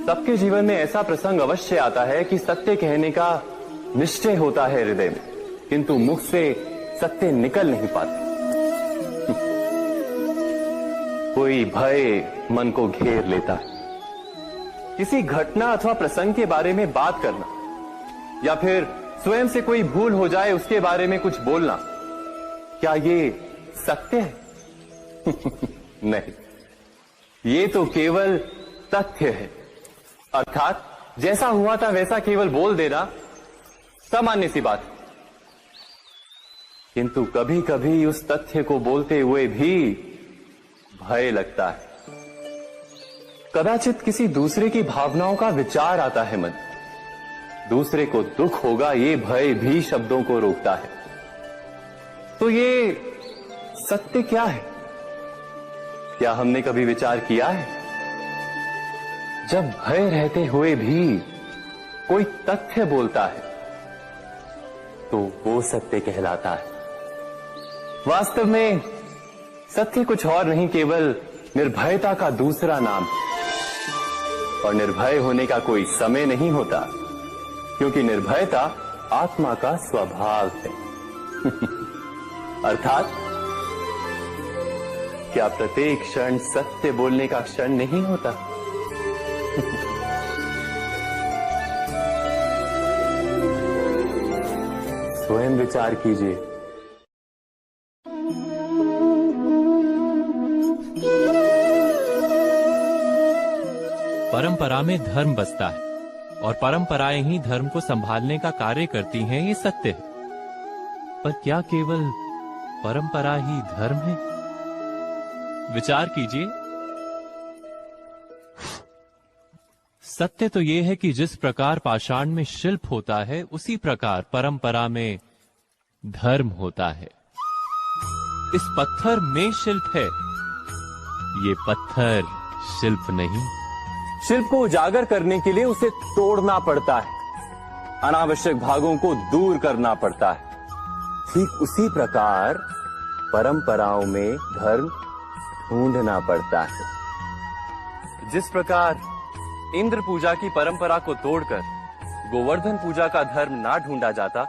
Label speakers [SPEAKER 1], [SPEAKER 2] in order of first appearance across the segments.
[SPEAKER 1] सबके जीवन में ऐसा प्रसंग अवश्य आता है कि सत्य कहने का निश्चय होता है हृदय में, किंतु मुख से सत्य निकल नहीं पाते। कोई भय मन को घेर लेता है। किसी घटना अथवा प्रसंग के बारे में बात करना या फिर स्वयं से कोई भूल हो जाए उसके बारे में कुछ बोलना, क्या ये सत्य है? नहीं, ये तो केवल तथ्य है। अर्थात जैसा हुआ था वैसा केवल बोल देना सामान्य सी बात है। किंतु कभी कभी उस तथ्य को बोलते हुए भी भय लगता है। कदाचित किसी दूसरे की भावनाओं का विचार आता है मन, दूसरे को दुख होगा ये भय भी शब्दों को रोकता है। तो ये सत्य क्या है? क्या हमने कभी विचार किया है? जब भय रहते हुए भी कोई तथ्य बोलता है तो वो सत्य कहलाता है। वास्तव में सत्य कुछ और नहीं, केवल निर्भयता का दूसरा नाम है। और निर्भय होने का कोई समय नहीं होता, क्योंकि निर्भयता आत्मा का स्वभाव है। अर्थात क्या प्रत्येक क्षण सत्य बोलने का क्षण नहीं होता? स्वयं विचार कीजिए।
[SPEAKER 2] परंपरा में धर्म बसता है और परंपराएं ही धर्म को संभालने का कार्य करती हैं, ये सत्य है। पर क्या केवल परंपरा ही धर्म है? विचार कीजिए। सत्य तो यह है कि जिस प्रकार पाषाण में शिल्प होता है, उसी प्रकार परंपरा में धर्म होता है। इस पत्थर में शिल्प है, ये पत्थर शिल्प नहीं।
[SPEAKER 1] शिल्प को उजागर करने के लिए उसे तोड़ना पड़ता है, अनावश्यक भागों को दूर करना पड़ता है। ठीक उसी प्रकार परंपराओं में धर्म ढूंढना पड़ता है। जिस प्रकार इंद्र पूजा की परंपरा को तोड़कर गोवर्धन पूजा का धर्म ना ढूंढा जाता,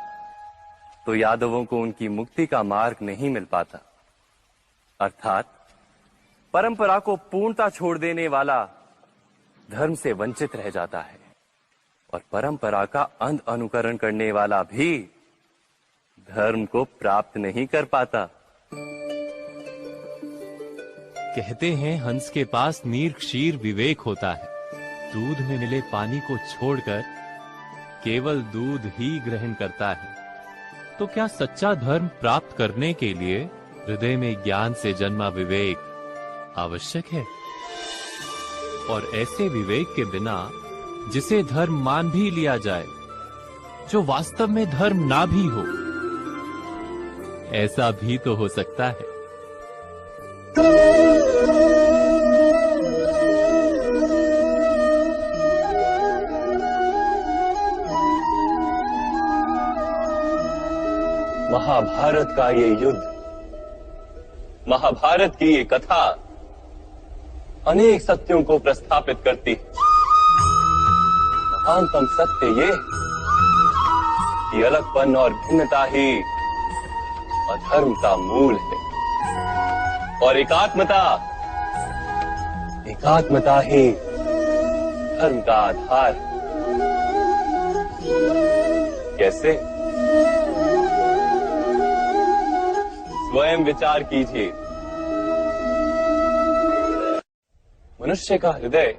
[SPEAKER 1] तो यादवों को उनकी मुक्ति का मार्ग नहीं मिल पाता। अर्थात परंपरा को पूर्णता छोड़ देने वाला धर्म से वंचित रह जाता है, और परंपरा का अंध अनुकरण करने वाला भी धर्म को प्राप्त नहीं कर पाता।
[SPEAKER 2] कहते हैं हंस के पास नीर क्षीर विवेक होता है। दूध में मिले पानी को छोड़कर केवल दूध ही ग्रहण करता है। तो क्या सच्चा धर्म प्राप्त करने के लिए हृदय में ज्ञान से जन्मा विवेक आवश्यक है? और ऐसे विवेक के बिना जिसे धर्म मान भी लिया जाए, जो वास्तव में धर्म ना भी हो, ऐसा भी तो हो सकता है।
[SPEAKER 1] महाभारत का ये युद्ध, महाभारत की ये कथा अनेक सत्यों को प्रस्थापित करती है। महानतम सत्य ये कि अलगपन और भिन्नता ही अधर्म का मूल है, और एकात्मता ही धर्म का आधार। कैसे? स्वयं विचार कीजिए। मनुष्य का हृदय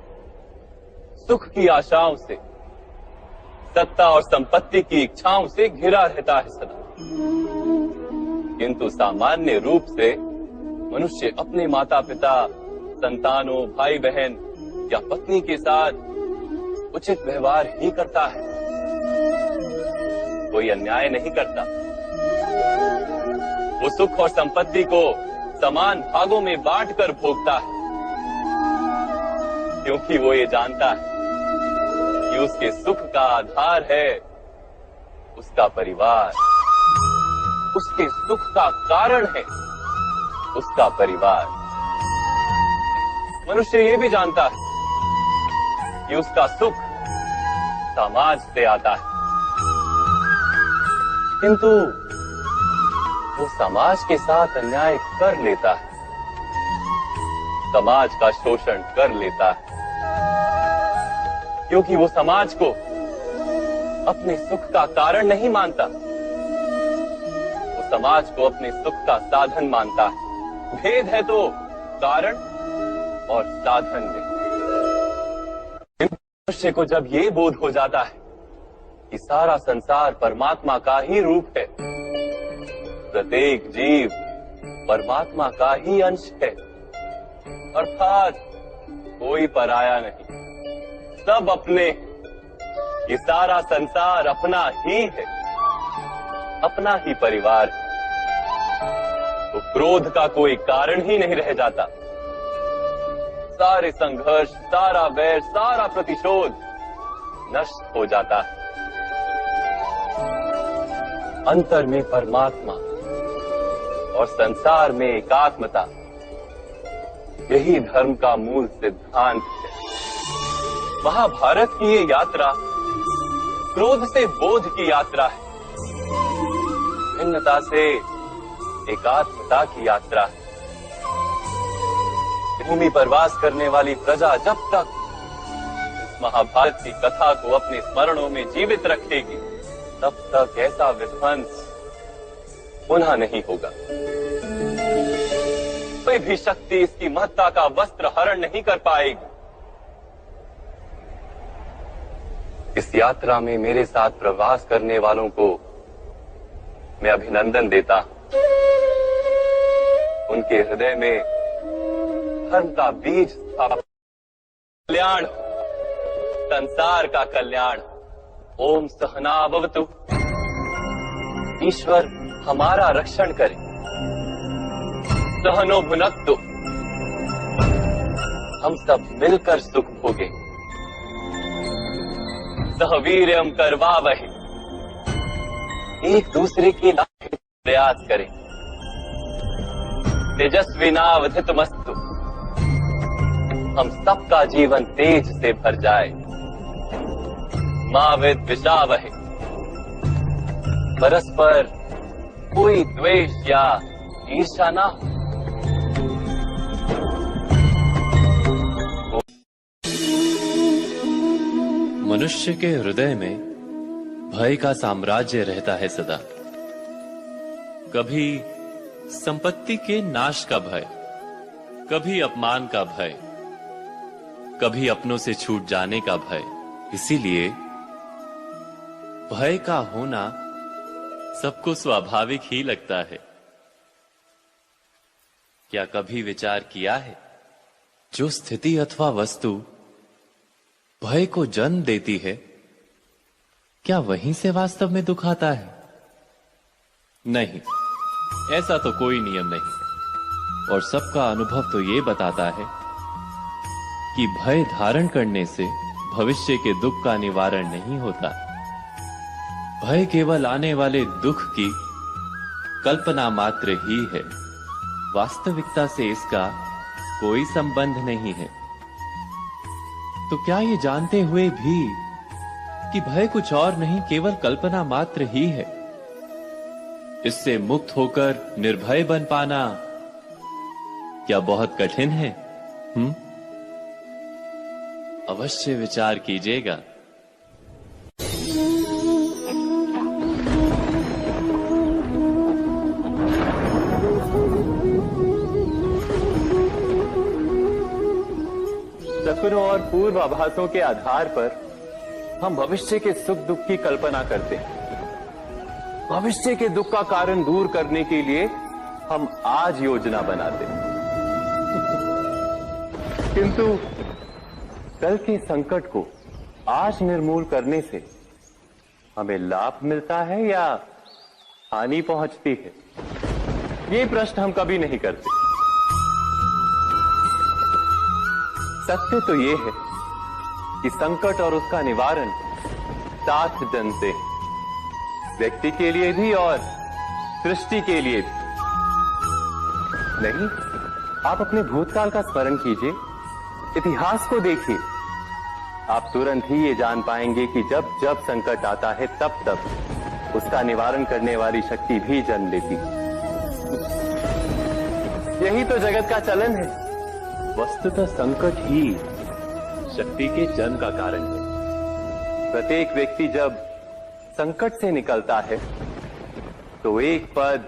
[SPEAKER 1] सुख की आशाओं से, सत्ता और संपत्ति की इच्छाओं से घिरा रहता है सदा। किंतु सामान्य रूप से मनुष्य अपने माता पिता, संतानों, भाई बहन या पत्नी के साथ उचित व्यवहार ही करता है, कोई अन्याय नहीं करता। वो सुख और संपत्ति को समान भागों में बांटकर भोगता है, क्योंकि वो ये जानता है कि उसके सुख का आधार है उसका परिवार, उसके सुख का कारण है उसका परिवार। मनुष्य ये भी जानता है कि उसका सुख समाज से आता है, किंतु वो समाज के साथ अन्याय कर लेता है, समाज का शोषण कर लेता है, क्योंकि वो समाज को अपने सुख का कारण नहीं मानता, वो समाज को अपने सुख का साधन मानता है। भेद है तो कारण और साधन में। मनुष्य को जब ये बोध हो जाता है कि सारा संसार परमात्मा का ही रूप है, प्रत्येक जीव परमात्मा का ही अंश है, अर्थात कोई पराया नहीं, सब अपने, ये सारा संसार अपना ही है, अपना ही परिवार है, तो क्रोध का कोई कारण ही नहीं रह जाता। सारे संघर्ष, सारा वैर, सारा प्रतिशोध नष्ट हो जाता है। अंतर में परमात्मा और संसार में एकात्मता, यही धर्म का मूल सिद्धांत है। महाभारत की ये यात्रा क्रोध से बोध की यात्रा है, भिन्नता से एकात्मता की यात्रा है। भूमि पर वास करने वाली प्रजा जब तक इस महाभारत की कथा को अपने स्मरणों में जीवित रखेगी, तब तक ऐसा विध्वंस पुनः नहीं होगा। कोई भी शक्ति इसकी महत्ता का वस्त्र हरण नहीं कर पाएगी। इस यात्रा में मेरे साथ प्रवास करने वालों को मैं अभिनंदन देता हूं। उनके हृदय में धर्म का बीज स्थापित, कल्याण, संसार का कल्याण। ओम सहना भवतु। ईश्वर हमारा रक्षण करे। सहनो भुनक्तु। हम सब मिलकर सुख भोगे। सहवीर्यम करवावहे। एक दूसरे के लिए प्रयास करें। तेजस्विनावधितमस्तु। हम सबका जीवन तेज से भर जाए। मा विद्विषावहे। परस्पर कोई द्वेष या ईर्ष्या ना हो।
[SPEAKER 2] मनुष्य के हृदय में भय का साम्राज्य रहता है सदा। कभी संपत्ति के नाश का भय, कभी अपमान का भय, कभी अपनों से छूट जाने का भय। इसीलिए भय का होना सबको स्वाभाविक ही लगता है। क्या कभी विचार किया है, जो स्थिति अथवा वस्तु भय को जन्म देती है, क्या वहीं से वास्तव में दुख आता है? नहीं, ऐसा तो कोई नियम नहीं। और सबका अनुभव तो ये बताता है कि भय धारण करने से भविष्य के दुख का निवारण नहीं होता। भय केवल आने वाले दुख की कल्पना मात्र ही है। वास्तविकता से इसका कोई संबंध नहीं है। तो क्या ये जानते हुए भी कि भय कुछ और नहीं, केवल कल्पना मात्र ही है, इससे मुक्त होकर निर्भय बन पाना क्या बहुत कठिन है? अवश्य विचार कीजिएगा।
[SPEAKER 1] सपनों और पूर्वाभासों के आधार पर हम भविष्य के सुख दुख की कल्पना करते हैं। भविष्य के दुख का कारण दूर करने के लिए हम आज योजना बनाते हैं, किंतु कल के संकट को आज निर्मूल करने से हमें लाभ मिलता है या हानि पहुंचती है, ये प्रश्न हम कभी नहीं करते। सत्य तो ये है कि संकट और उसका निवारण साथ जनते हैं, व्यक्ति के लिए भी और सृष्टि के लिए भी। नहीं, आप अपने भूतकाल का स्मरण कीजिए, इतिहास को देखिए। आप तुरंत ही ये जान पाएंगे कि जब जब संकट आता है तब तब उसका निवारण करने वाली शक्ति भी जन्म लेती है। यही तो जगत का चलन है। वस्तुतः संकट ही शक्ति के जन्म का कारण है। प्रत्येक व्यक्ति जब संकट से निकलता है तो एक पद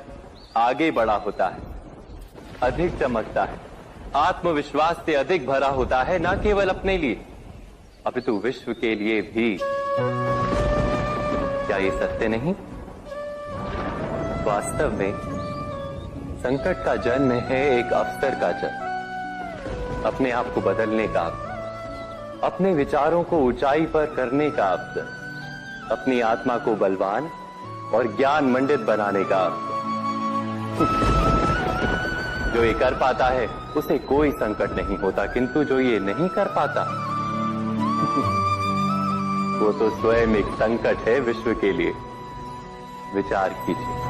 [SPEAKER 1] आगे बढ़ा होता है, अधिक चमकता है, आत्मविश्वास से अधिक भरा होता है, न केवल अपने लिए अपितु विश्व के लिए भी। क्या ये सत्य नहीं? वास्तव में संकट का जन्म है एक अवसर का जन्म, अपने आप को बदलने का, अपने विचारों को ऊंचाई पर करने का अवसर, अपनी आत्मा को बलवान और ज्ञान मंडित बनाने का अवसर। जो ये कर पाता है उसे कोई संकट नहीं होता, किंतु जो ये नहीं कर पाता वो तो स्वयं एक संकट है विश्व के लिए। विचार कीजिए।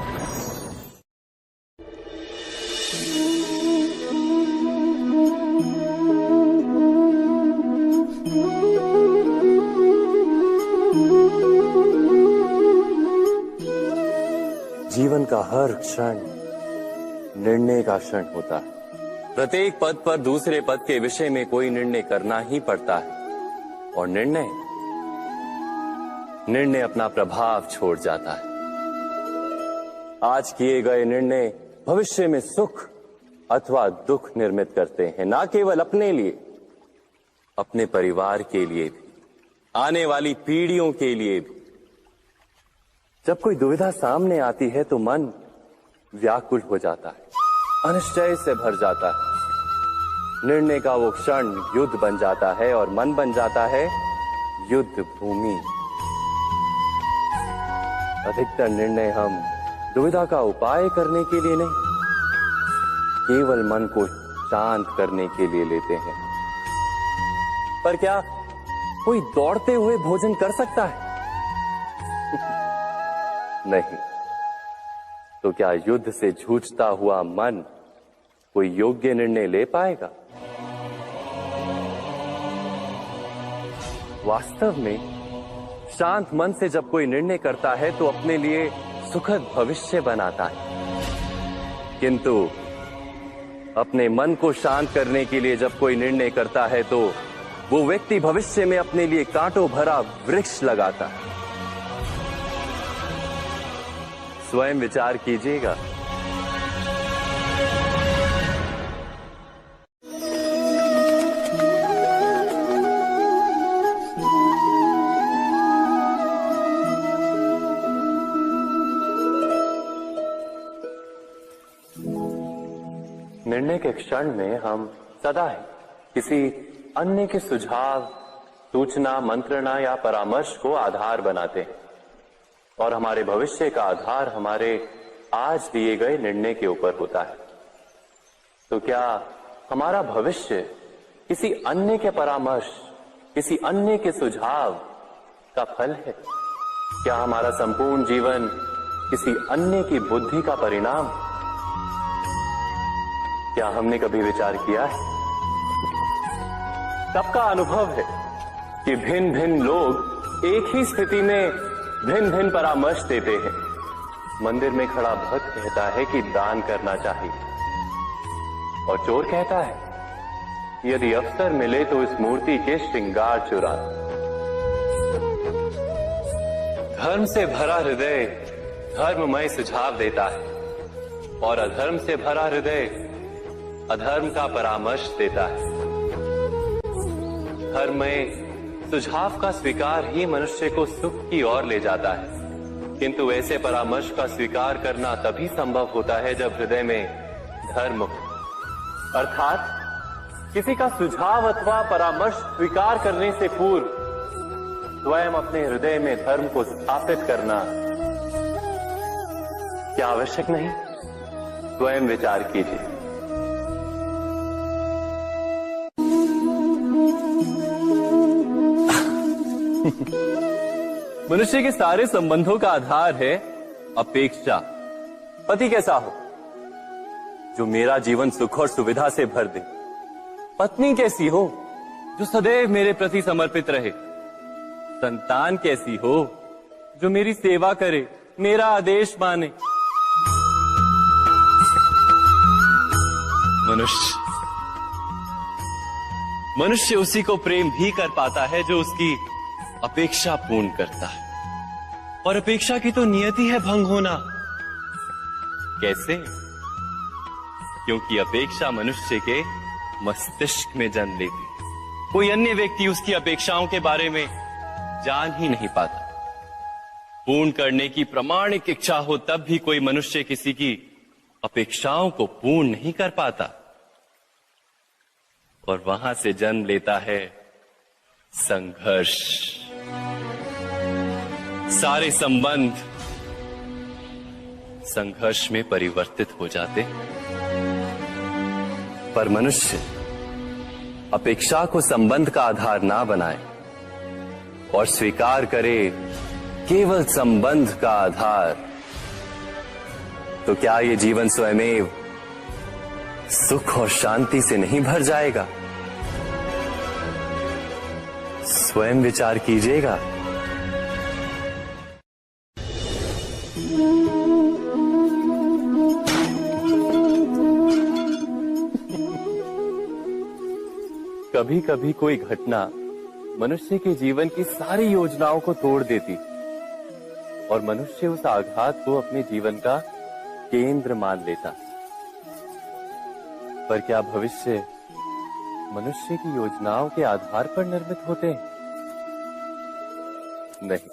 [SPEAKER 1] जीवन का हर क्षण निर्णय का क्षण होता है। प्रत्येक पद पर दूसरे पद के विषय में कोई निर्णय करना ही पड़ता है, और निर्णय अपना प्रभाव छोड़ जाता है। आज किए गए निर्णय भविष्य में सुख अथवा दुख निर्मित करते हैं, ना केवल अपने लिए, अपने परिवार के लिए भी, आने वाली पीढ़ियों के लिए भी। जब कोई दुविधा सामने आती है तो मन व्याकुल हो जाता है, अनिश्चय से भर जाता है। निर्णय का वो क्षण युद्ध बन जाता है और मन बन जाता है युद्ध भूमि। अधिकतर निर्णय हम दुविधा का उपाय करने के लिए नहीं, केवल मन को शांत करने के लिए लेते हैं। पर क्या कोई दौड़ते हुए भोजन कर सकता है? नहीं। तो क्या युद्ध से जूझता हुआ मन कोई योग्य निर्णय ले पाएगा? वास्तव में शांत मन से जब कोई निर्णय करता है तो अपने लिए सुखद भविष्य बनाता है, किंतु अपने मन को शांत करने के लिए जब कोई निर्णय करता है तो वो व्यक्ति भविष्य में अपने लिए कांटों भरा वृक्ष लगाता है। स्वयं विचार कीजिएगा। निर्णय के क्षण में हम सदा ही किसी अन्य के सुझाव, सूचना, मंत्रणा या परामर्श को आधार बनाते हैं, और हमारे भविष्य का आधार हमारे आज लिए गए निर्णय के ऊपर होता है। तो क्या हमारा भविष्य किसी अन्य के परामर्श, किसी अन्य के सुझाव का फल है? क्या हमारा संपूर्ण जीवन किसी अन्य की बुद्धि का परिणाम? क्या हमने कभी विचार किया है? सबका अनुभव है कि भिन्न भिन्न लोग एक ही स्थिति में भिन्न भिन्न परामर्श देते हैं। मंदिर में खड़ा भक्त कहता है कि दान करना चाहिए, और चोर कहता है यदि अवसर मिले तो इस मूर्ति के श्रृंगार चुरा। धर्म से भरा हृदय धर्ममय सुझाव देता है, और अधर्म से भरा हृदय अधर्म का परामर्श देता है। धर्ममय सुझाव का स्वीकार ही मनुष्य को सुख की ओर ले जाता है, किंतु ऐसे परामर्श का स्वीकार करना तभी संभव होता है जब हृदय में धर्म हो। अर्थात किसी का सुझाव अथवा परामर्श स्वीकार करने से पूर्व स्वयं अपने हृदय में धर्म को स्थापित करना क्या आवश्यक नहीं? स्वयं विचार कीजिए। मनुष्य के सारे संबंधों का आधार है अपेक्षा। पति कैसा हो जो मेरा जीवन सुख और सुविधा से भर दे? पत्नी कैसी हो जो सदैव मेरे प्रति समर्पित रहे। संतान कैसी हो जो मेरी सेवा करे, मेरा आदेश माने। मनुष्य उसी को प्रेम भी कर पाता है जो उसकी अपेक्षा पूर्ण करता है, और अपेक्षा की तो नियति है भंग होना। कैसे? क्योंकि अपेक्षा मनुष्य के मस्तिष्क में जन्म लेती है। कोई अन्य व्यक्ति उसकी अपेक्षाओं के बारे में जान ही नहीं पाता। पूर्ण करने की प्रामाणिक इच्छा हो तब भी कोई मनुष्य किसी की अपेक्षाओं को पूर्ण नहीं कर पाता, और वहां से जन्म लेता है संघर्ष। सारे संबंध संघर्ष में परिवर्तित हो जाते। पर मनुष्य अपेक्षा को संबंध का आधार ना बनाए और स्वीकार करे केवल संबंध का आधार, तो क्या ये जीवन स्वयमेव सुख और शांति से नहीं भर जाएगा? स्वयं विचार कीजिएगा। कभी कभी कोई घटना मनुष्य के जीवन की सारी योजनाओं को तोड़ देती, और मनुष्य उस आघात को अपने जीवन का केंद्र मान लेता। पर क्या भविष्य मनुष्य की योजनाओं के आधार पर निर्मित होते हैं? नहीं।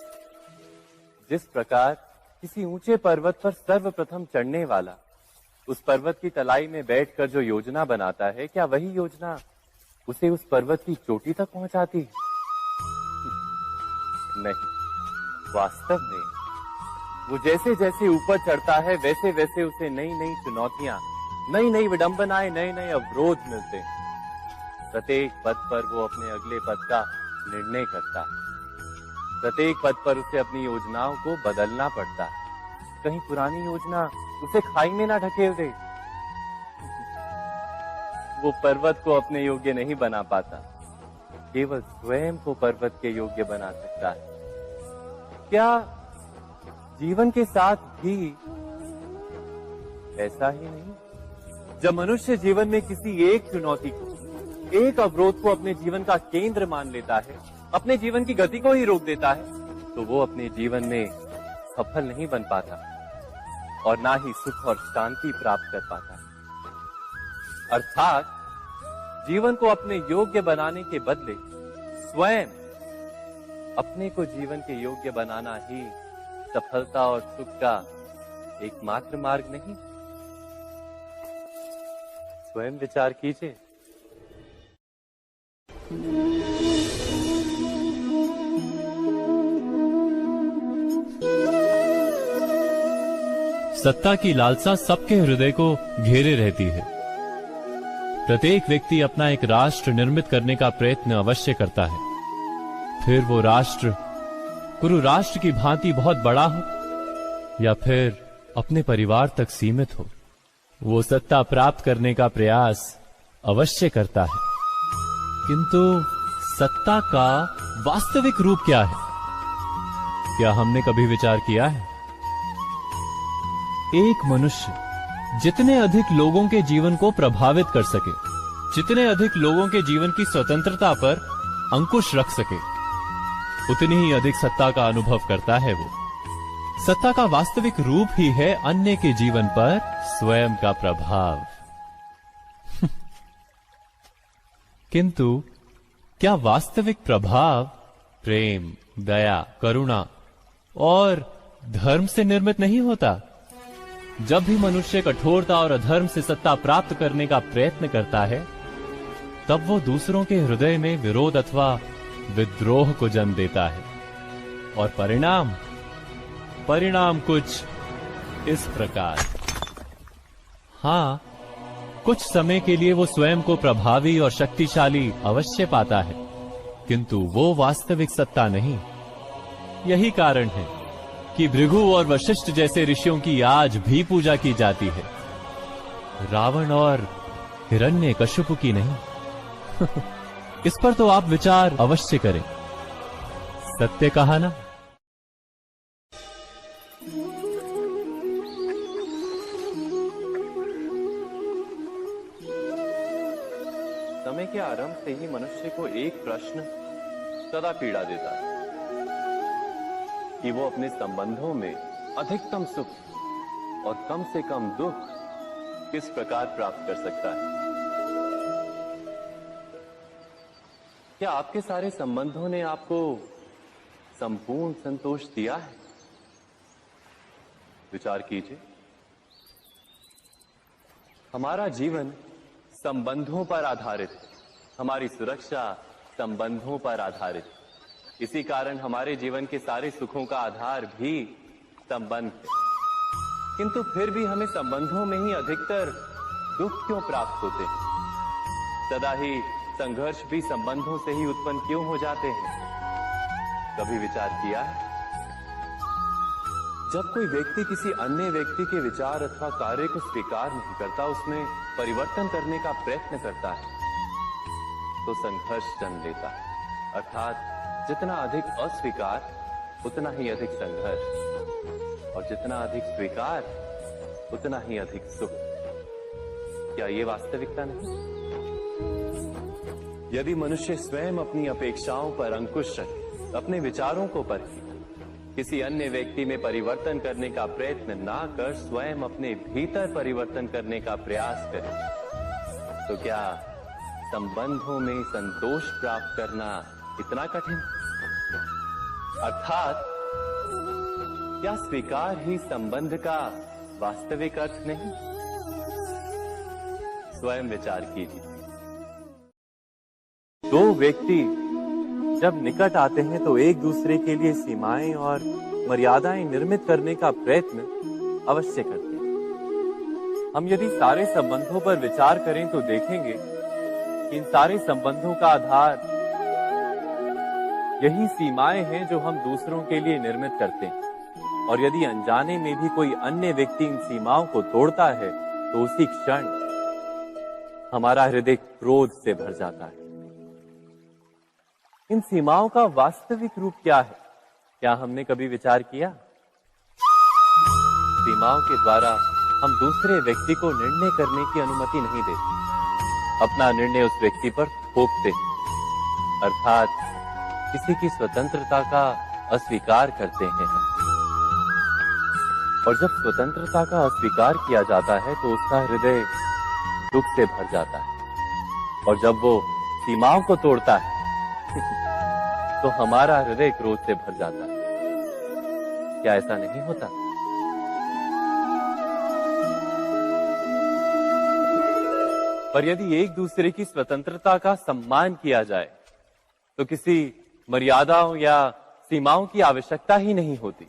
[SPEAKER 1] जिस प्रकार किसी ऊंचे पर्वत पर सर्वप्रथम चढ़ने वाला उस पर्वत की तलाई में बैठकर जो योजना बनाता है, क्या वही योजना उसे उस पर्वत की चोटी तक पहुंचाती? नहीं। वास्तव में वो जैसे जैसे ऊपर चढ़ता है वैसे वैसे उसे नई नई चुनौतियां, नई नई विडंबनाएं, नए नए अवरोध मिलते हैं। प्रत्येक पद पर वो अपने अगले पद का निर्णय करता है। प्रत्येक पद पर उसे अपनी योजनाओं को बदलना पड़ता है। कहीं पुरानी योजना उसे खाई में ना ढकेल दे। वो पर्वत को अपने योग्य नहीं बना पाता, केवल स्वयं को पर्वत के योग्य बना सकता है। क्या जीवन के साथ भी ऐसा ही नहीं? जब मनुष्य जीवन में किसी एक चुनौती को, एक अवरोध को अपने जीवन का केंद्र मान लेता है, अपने जीवन की गति को ही रोक देता है, तो वो अपने जीवन में सफल नहीं बन पाता और ना ही सुख और शांति प्राप्त कर पाता। अर्थात जीवन को अपने योग्य बनाने के बदले स्वयं अपने को जीवन के योग्य बनाना ही सफलता और सुख का एकमात्र मार्ग नहीं। स्वयं विचार कीजिए।
[SPEAKER 2] सत्ता की लालसा सबके हृदय को घेरे रहती है। प्रत्येक व्यक्ति अपना एक राष्ट्र निर्मित करने का प्रयत्न अवश्य करता है। फिर वो राष्ट्र कुरु राष्ट्र की भांति बहुत बड़ा हो या फिर अपने परिवार तक सीमित हो, वो सत्ता प्राप्त करने का प्रयास अवश्य करता है। किंतु सत्ता का वास्तविक रूप क्या है? क्या हमने कभी विचार किया है? एक मनुष्य जितने अधिक लोगों के जीवन को प्रभावित कर सके, जितने अधिक लोगों के जीवन की स्वतंत्रता पर अंकुश रख सके, उतनी ही अधिक सत्ता का अनुभव करता है वो। सत्ता का वास्तविक रूप ही है अन्य के जीवन पर स्वयं का प्रभाव। किंतु क्या वास्तविक प्रभाव प्रेम, दया, करुणा और धर्म से निर्मित नहीं होता? जब भी मनुष्य कठोरता और अधर्म से सत्ता प्राप्त करने का प्रयत्न करता है, तब वो दूसरों के हृदय में विरोध अथवा विद्रोह को जन्म देता है। और परिणाम कुछ इस प्रकार। हाँ, कुछ समय के लिए वो स्वयं को प्रभावी और शक्तिशाली अवश्य पाता है, किंतु वो वास्तविक सत्ता नहीं। यही कारण है कि भृगु और वशिष्ठ जैसे ऋषियों की आज भी पूजा की जाती है, रावण और हिरण्यकशिपु की नहीं। इस पर तो आप विचार अवश्य करें। सत्य कहा ना।
[SPEAKER 1] समय के आरंभ से ही मनुष्य को एक प्रश्न सदा पीड़ा देता है कि वो अपने संबंधों में अधिकतम सुख और कम से कम दुख किस प्रकार प्राप्त कर सकता है। क्या आपके सारे संबंधों ने आपको संपूर्ण संतोष दिया है? विचार कीजिए। हमारा जीवन संबंधों पर आधारित है। हमारी सुरक्षा संबंधों पर आधारित है। इसी कारण हमारे जीवन के सारे सुखों का आधार भी संबंध है। किंतु फिर भी हमें संबंधों में ही अधिकतर दुख क्यों प्राप्त होते हैं? सदा ही संघर्ष भी संबंधों से ही उत्पन्न क्यों हो जाते हैं? कभी विचार किया है? जब कोई व्यक्ति किसी अन्य व्यक्ति के विचार अथवा कार्य को स्वीकार नहीं करता, उसमें परिवर्तन करने का प्रयत्न करता है, तो संघर्ष जन्म लेता है। अर्थात जितना अधिक अस्वीकार उतना ही अधिक संघर्ष, और जितना अधिक स्वीकार उतना ही अधिक सुख। क्या ये वास्तविकता नहीं? यदि मनुष्य स्वयं अपनी अपेक्षाओं पर अंकुश रखे, अपने विचारों को परखे, किसी अन्य व्यक्ति में परिवर्तन करने का प्रयत्न ना कर स्वयं अपने भीतर परिवर्तन करने का प्रयास करे, तो क्या संबंधों में संतोष प्राप्त करना इतना कठिन? अर्थात क्या स्वीकार ही संबंध का वास्तविक अर्थ नहीं? स्वयं विचार कीजिए। दो व्यक्ति जब निकट आते हैं तो एक दूसरे के लिए सीमाएं और मर्यादाएं निर्मित करने का प्रयत्न अवश्य करते हैं। हम यदि सारे संबंधों पर विचार करें तो देखेंगे कि इन सारे संबंधों का आधार यही सीमाएं हैं जो हम दूसरों के लिए निर्मित करते हैं। और यदि अनजाने में भी कोई अन्य व्यक्ति इन सीमाओं को तोड़ता है तो उसी क्षण हमारा हृदय क्रोध से भर जाता है। इन सीमाओं का वास्तविक रूप क्या है? क्या हमने कभी विचार किया? सीमाओं के द्वारा हम दूसरे व्यक्ति को निर्णय करने की अनुमति नहीं देते, अपना निर्णय उस व्यक्ति पर थोपते, अर्थात किसी की स्वतंत्रता का अस्वीकार करते हैं हम। और जब स्वतंत्रता का अस्वीकार किया जाता है तो उसका हृदय दुख से भर जाता है, और जब वो सीमाओं को तोड़ता है तो हमारा हृदय क्रोध से भर जाता है। क्या ऐसा नहीं होता? पर यदि एक दूसरे की स्वतंत्रता का सम्मान किया जाए तो किसी मर्यादाओं या सीमाओं की आवश्यकता ही नहीं होती।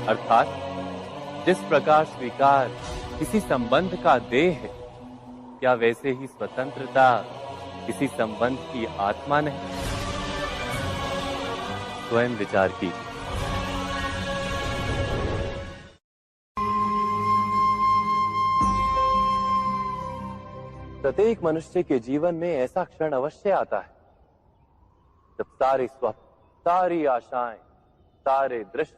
[SPEAKER 1] अर्थात जिस प्रकार स्वीकार किसी संबंध का देह है, क्या वैसे ही स्वतंत्रता किसी संबंध की आत्मा नहीं? स्वयं विचार कीजिए। प्रत्येक मनुष्य के जीवन में ऐसा क्षण अवश्य आता है जब सारे स्वप्न, सारी आशाएं, सारे दृश्य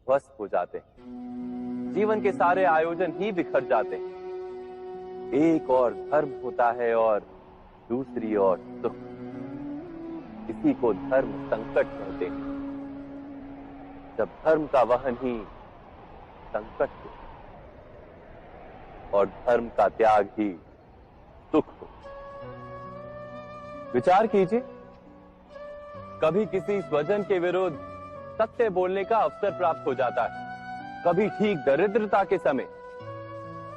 [SPEAKER 1] ध्वस्त हो जाते हैं। जीवन के सारे आयोजन ही बिखर जाते हैं। एक और धर्म होता है और दूसरी ओर सुख। इसी को धर्म संकट कहते हैं। जब धर्म का वहन ही संकट हो और धर्म का त्याग ही सुख हो। विचार कीजिए, कभी किसी स्वजन के विरुद्ध सत्य बोलने का अवसर प्राप्त हो जाता है, कभी ठीक दरिद्रता के समय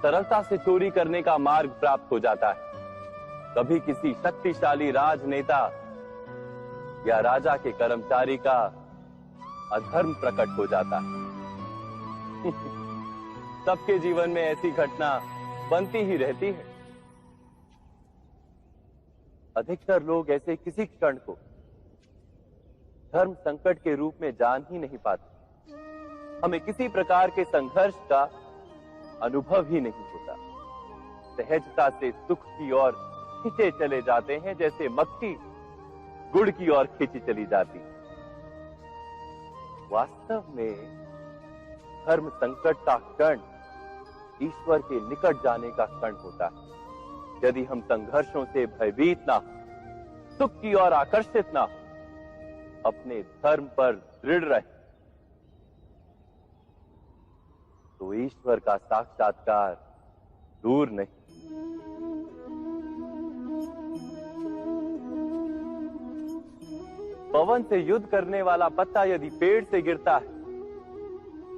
[SPEAKER 1] सरलता से चोरी करने का मार्ग प्राप्त हो जाता है, कभी किसी शक्तिशाली राजनेता या राजा के कर्मचारी का अधर्म प्रकट हो जाता है। सबके जीवन में ऐसी घटना बनती ही रहती है। अधिकतर लोग ऐसे किसी क्षण को धर्म संकट के रूप में जान ही नहीं पाते। हमें किसी प्रकार के संघर्ष का अनुभव ही नहीं होता। सहजता से सुख की ओर खींचे चले जाते हैं, जैसे मक्खी गुड़ की ओर खींची चली जाती। वास्तव में धर्म संकट का कण ईश्वर के निकट जाने का कण होता है। यदि हम संघर्षों से भयभीत ना हो, सुख की ओर आकर्षित ना हो, अपने धर्म पर दृढ़ रहे, तो ईश्वर का साक्षात्कार दूर नहीं। पवन से युद्ध करने वाला पत्ता यदि पेड़ से गिरता है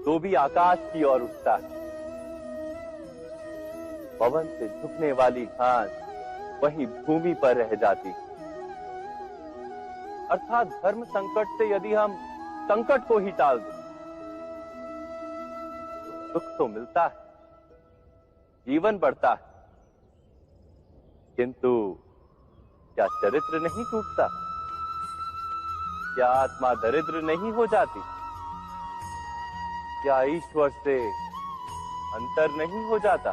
[SPEAKER 1] तो भी आकाश की ओर उठता है। पवन से झुकने वाली घास वहीं भूमि पर रह जाती। अर्थात धर्म संकट से यदि हम संकट को ही टाल दें तो सुख तो मिलता है, जीवन बढ़ता है, किंतु क्या चरित्र नहीं टूटता? क्या आत्मा दरिद्र नहीं हो जाती? क्या ईश्वर से अंतर नहीं हो जाता?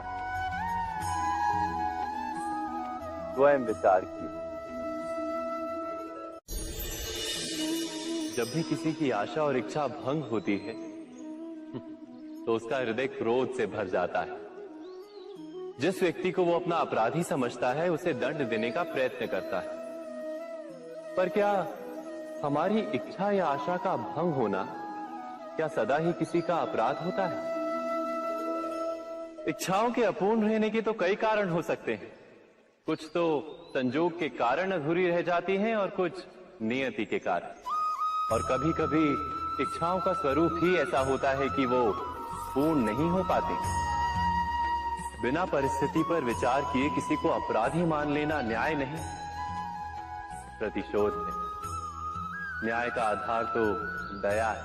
[SPEAKER 1] स्वयं विचार कीजिए। जब भी किसी की आशा और इच्छा भंग होती है तो उसका हृदय क्रोध से भर जाता है। जिस व्यक्ति को वो अपना अपराधी समझता है उसे दंड देने का प्रयत्न करता है। पर क्या हमारी इच्छा या आशा का भंग होना क्या सदा ही किसी का अपराध होता है? इच्छाओं के अपूर्ण रहने के तो कई कारण हो सकते हैं। कुछ तो संजोग के कारण अधूरी रह जाती हैं और कुछ नियति के कारण। और कभी कभी इच्छाओं का स्वरूप ही ऐसा होता है कि वो पूर्ण नहीं हो पाती। बिना परिस्थिति पर विचार किए किसी को अपराधी मान लेना न्याय नहीं, प्रतिशोध है। न्याय का आधार तो दया है,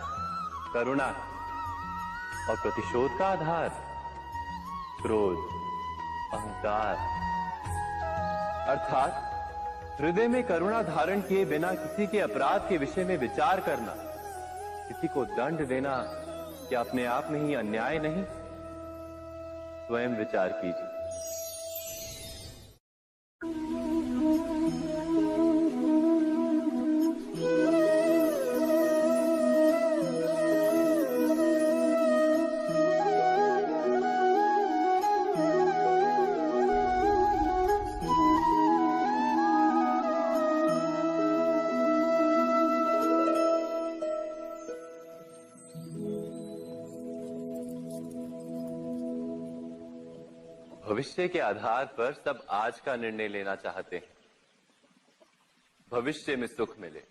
[SPEAKER 1] करुणा है, और प्रतिशोध का आधार क्रोध, अहंकार। अर्थात हृदय में करुणा धारण किए बिना किसी के अपराध के विषय में विचार करना, किसी को दंड देना, क्या अपने आप में ही अन्याय नहीं? स्वयं विचार कीजिए। भविष्य के आधार पर सब आज का निर्णय लेना चाहते हैं। भविष्य में सुख मिले,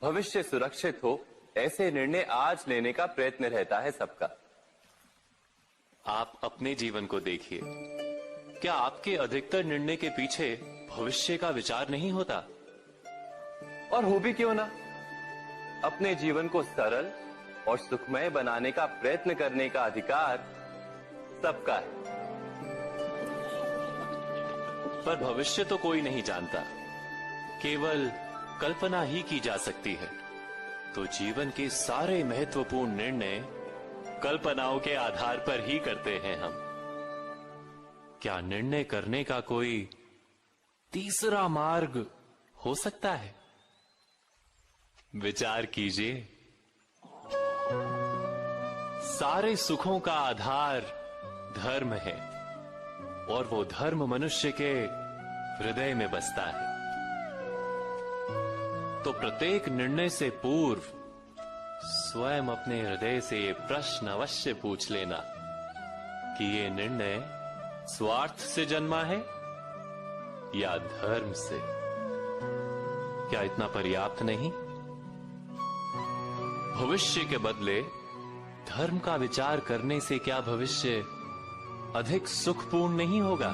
[SPEAKER 1] भविष्य सुरक्षित हो, ऐसे निर्णय आज लेने का प्रयत्न रहता है सबका।
[SPEAKER 2] आप अपने जीवन को देखिए, क्या आपके अधिकतर निर्णय के पीछे भविष्य का विचार नहीं होता?
[SPEAKER 1] और हो भी क्यों ना। अपने जीवन को सरल और सुखमय बनाने का प्रयत्न करने का अधिकार सबका है।
[SPEAKER 2] पर भविष्य तो कोई नहीं जानता, केवल कल्पना ही की जा सकती है। तो जीवन के सारे महत्वपूर्ण निर्णय कल्पनाओं के आधार पर ही करते हैं हम। क्या निर्णय करने का कोई तीसरा मार्ग हो सकता है? विचार कीजिए। सारे सुखों का आधार धर्म है और वो धर्म मनुष्य के हृदय में बसता है। तो प्रत्येक निर्णय से पूर्व स्वयं अपने हृदय से ये प्रश्न अवश्य पूछ लेना कि ये निर्णय स्वार्थ से जन्मा है या धर्म से। क्या इतना पर्याप्त नहीं? भविष्य के बदले धर्म का विचार करने से क्या भविष्य अधिक सुखपूर्ण नहीं होगा?